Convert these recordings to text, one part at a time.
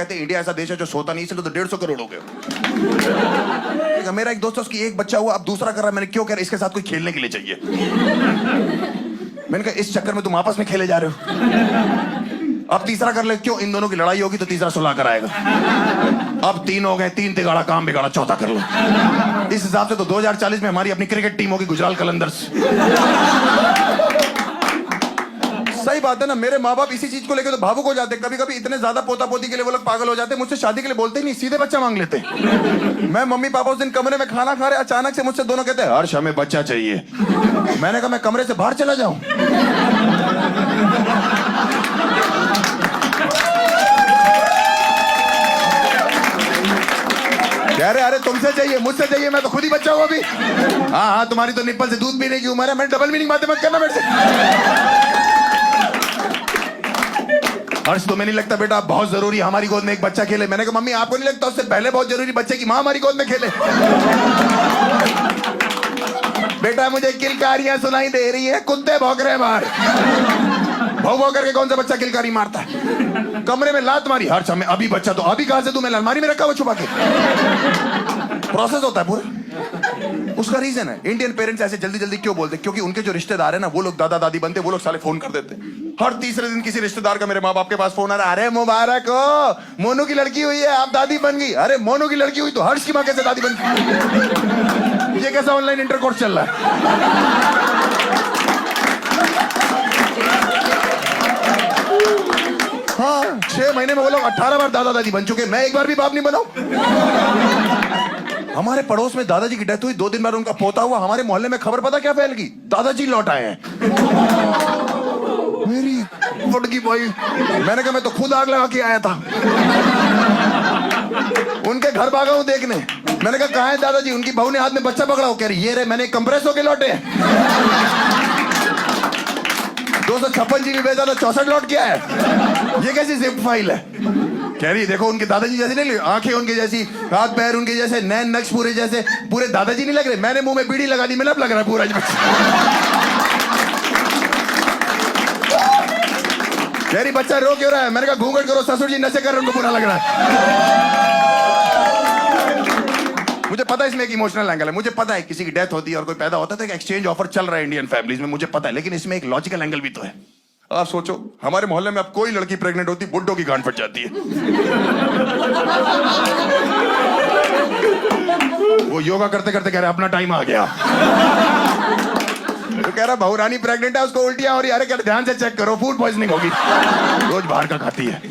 कहते हैं इंडिया ऐसा देश है जो सोता नहीं, इसलिए तो 150 करोड़ हो गए। मेरा एक दोस्त है, उसकी एक बच्चा हुआ, अब दूसरा कर रहा है। मैंने क्यों कह रहा, इसके साथ कोई खेलने के लिए चाहिए। मैंने कहा इस चक्कर में तुम आपस में खेले जा रहे हो, अब तीसरा कर ले। क्यों, इन दोनों की लड़ाई होगी तो तीसरा सुलह कर आएगा। अब 3 हो गए, 3 तिगाड़ा काम बिगाड़ा, चौथा कर लो। इस हिसाब से तो 2040 में हमारी अपनी क्रिकेट टीम होगी, गुजराल कलंदर्स। सही बात है ना। मेरे माँ बाप इसी चीज को लेकर तो भावुक हो जाते। कभी कभी इतने ज्यादा पोता पोती के लिए वो लोग पागल हो जाते। मुझसे शादी के लिए बोलते ही नहीं, सीधे बच्चा मांग लेते। मैं मम्मी पापा उस दिन कमरे में खाना खा रहे, अचानक से मुझसे दोनों कहते हैं हर्ष हमें बच्चा चाहिए। मैंने कहा मैं कमरे से बाहर चला जाऊं। अरे अरे तुमसे चाहिए, मुझसे चाहिए, मैं तो खुद ही बच्चा हूं अभी। हाँ, तुम्हारी तो निप्पल से दूध पीने की उम्र है। मैं डबल मीनिंग बातें मत करना मेरे से। हर्ष तुम्हें नहीं लगता बेटा बहुत जरूरी हमारी गोद में एक बच्चा खेले? मैंने कहा मम्मी आपको नहीं लगता उससे पहले बहुत जरूरी बच्चे की मां हमारी गोद में खेले? बेटा मुझे किलकारियां सुनाई दे रही है, कुत्ते भौंक रहे हैं बाहर। भौ भौ करके कौन सा बच्चा किलकारी मारता है? कमरे में लात मारी, हर्ष हमें अभी बच्चा, तो अभी कहां से तू? मैं अलमारी में रखा हुआ छुपा के। प्रोसेस होता है पूरा, उसका रीजन है। इंडियन पेरेंट्स ऐसे जल्दी जल्दी क्यों बोलते? क्योंकि उनके जो रिश्तेदार है ना, वो लोग दादा दादी बनते, वो लोग साले फोन कर देते। हर तीसरे दिन किसी रिश्तेदार का मेरे माँ बाप के पास फोन आ रहा है, अरे मुबारक हो, मोनू की लड़की हुई है, आप दादी बन गई। अरे मोनू की लड़की हुई तो हर्ष की माँ कैसे दादी बन गई? ये कैसा ऑनलाइन इंटरकोर्स चल रहा है? हाँ, 6 महीने में वो लोग 18 बार दादा दादी बन चुके, मैं एक बार भी बाप नहीं बना। हमारे पड़ोस में दादाजी की डेथ हुई, 2 दिन बाद उनका पोता हुआ। हमारे मोहल्ले में खबर पता क्या फैल गई? दादाजी लौट आए हैं। मेरी फटकी भाई, मैंने कहा मैं तो खुद आग लगा के आया था। उनके घर भागा हूं देखने। मैंने कहा कहां है दादाजी? उनकी बहू ने हाथ में बच्चा पकड़ा हो। कह रही ये रे, मैंने कंप्रेस होके लौटे। 256 GB भेजा था, 64 लौट किया है। ये कैसी जिप फाइल है? कह रही देखो उनके दादाजी जैसे नहीं, आंखें उनके जैसी, हाथ पैर उनके जैसे, नैन नक्श पूरे जैसे, पूरे दादाजी नहीं लग रहे। मैंने मुंह में बीड़ी लगा दी, मिलब लग रहा है पूरा। कह रही बच्चा रो क्यों रहा है? मैंने कहा घूंघट करो, ससुर जी नशे कर रहे, उनको बुरा लग रहा है। मुझे पता है इसमें एक इमोशनल एंगल है। मुझे पता है किसी की डेथ होती है और कोई पैदा होता है तो एक एक्सचेंज ऑफर चल रहा है इंडियन फैमिलीज में, मुझे पता है। लेकिन इसमें एक लॉजिकल एंगल भी तो है। आप सोचो हमारे मोहल्ले में अब कोई लड़की प्रेग्नेंट होती, बुड्ढों की गांड फट जाती है। वो योगा करते करते कह रहे अपना टाइम आ गया। तो कह रहा बहू रानी प्रेग्नेंट है, उसको उल्टियां हो रही है। अरे कह रहे ध्यान से चेक करो, फूड पॉइजनिंग होगी, रोज बाहर का खाती है।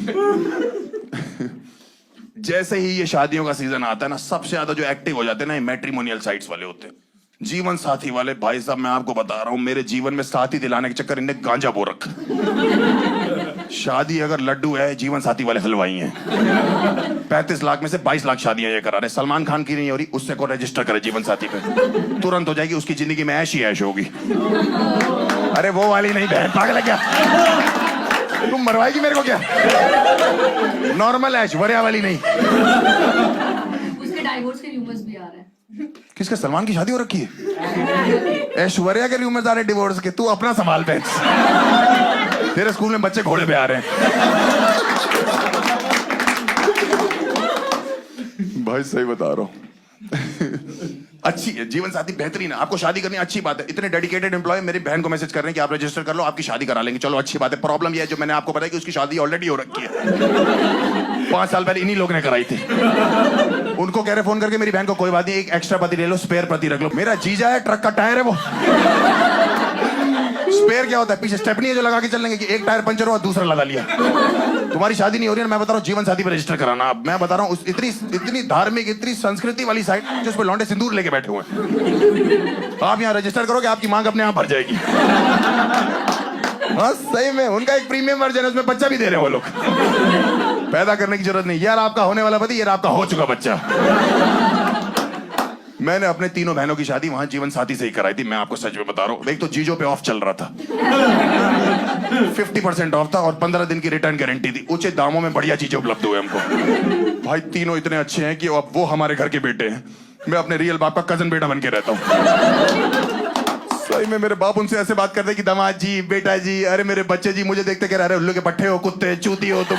जैसे ही ये शादियों का सीजन आता है ना, सबसे ज्यादा जो एक्टिव हो जाते हैं ना, ये मैट्रिमोनियल साइट्स वाले होते हैं, जीवन साथी वाले। भाई साहब मैं आपको बता रहा हूं, मेरे जीवन में साथी दिलाने के चक्कर इनने गांजा बो रखा। शादी अगर लड्डू है, जीवन साथी वाले हलवाई हैं। 35 लाख में से 22 लाख शादियां ये करा रहे। सलमान खान की नहीं हो रही, उससे को रजिस्टर करे जीवन साथी पे, तुरंत हो जाएगी। उसकी जिंदगी में ऐश ही ऐश होगी। अरे वो वाली नहीं बहन, पागल है क्या? तुम मरवाएगी मेरे को क्या? नॉर्मल ऐश्वर्या वाली नहीं। उसके डाइवोर्स के रूमर्स भी आ रहे हैं। किसके? सलमान की शादी हो रखी है? ऐश्वर्या के रूमर्स आ रहे डिवोर्स के। तू अपना संभाल पे, तेरे स्कूल में बच्चे घोड़े पे आ रहे हैं। भाई सही बता रहा हूं। अच्छी है जीवन साथी, बेहतरीन है। आपको शादी करनी अच्छी बात है। इतने डेडिकेटेड एम्प्लॉय मेरी बहन को मैसेज कर रहे हैं कि आप रजिस्टर कर लो, आपकी शादी करा लेंगे। चलो अच्छी बात है। प्रॉब्लम यह है जो मैंने आपको बताया कि उसकी शादी ऑलरेडी हो रखी है। 5 साल पहले इन्हीं लोग ने कराई थी। उनको कह रहे फोन करके मेरी बहन को कोई बात नहीं, एक एक्स्ट्रा पति ले लो, स्पेयर पति रख लो। मेरा जीजा है, ट्रक का टायर है वो। स्पेयर क्या होता है? पीछे स्टेपनी है जो लगा के चलने की, एक टायर पंचर हुआ दूसरा लगा लिया। तुम्हारी शादी नहीं हो रही है, मैं बता रहा हूँ जीवन साथी पर रजिस्टर कराना। अब मैं बता रहा हूँ इतनी धार्मिक, इतनी संस्कृति वाली साइट जिसपे लौंडे सिंदूर लेके बैठे हुए हैं। आप यहाँ रजिस्टर करोगे, आपकी मांग अपने आप भर जाएगी। हाँ सही में, उनका एक प्रीमियम वर्जन है, उसमें बच्चा भी दे रहे हैं वो लोग। पैदा करने की जरूरत नहीं। यार आपका होने वाला पति, यार आपका हो चुका बच्चा। मैंने अपने तीनों बहनों की शादी वहां जीवन साथी से ही कराई थी। मैं आपको सच में बता रहा हूं। एक तो जीजो पे ऑफ चल रहा था, 50% ऑफ था और 15 दिन की रिटर्न गारंटी थी। उचित दामों में बढ़िया चीजें उपलब्ध हुए हमको। भाई तीनों इतने अच्छे हैं कि अब वो हमारे घर के बेटे हैं। मैं अपने रियल बाप का कजन बेटा बन के रहता हूँ। सही में मेरे बाप उनसे ऐसे बात करते कि दामाद जी, बेटा जी, अरे मेरे बच्चे जी, मुझे देखते कह रहे उल्लू के पट्टे हो, कुत्ते चूती हो तुम।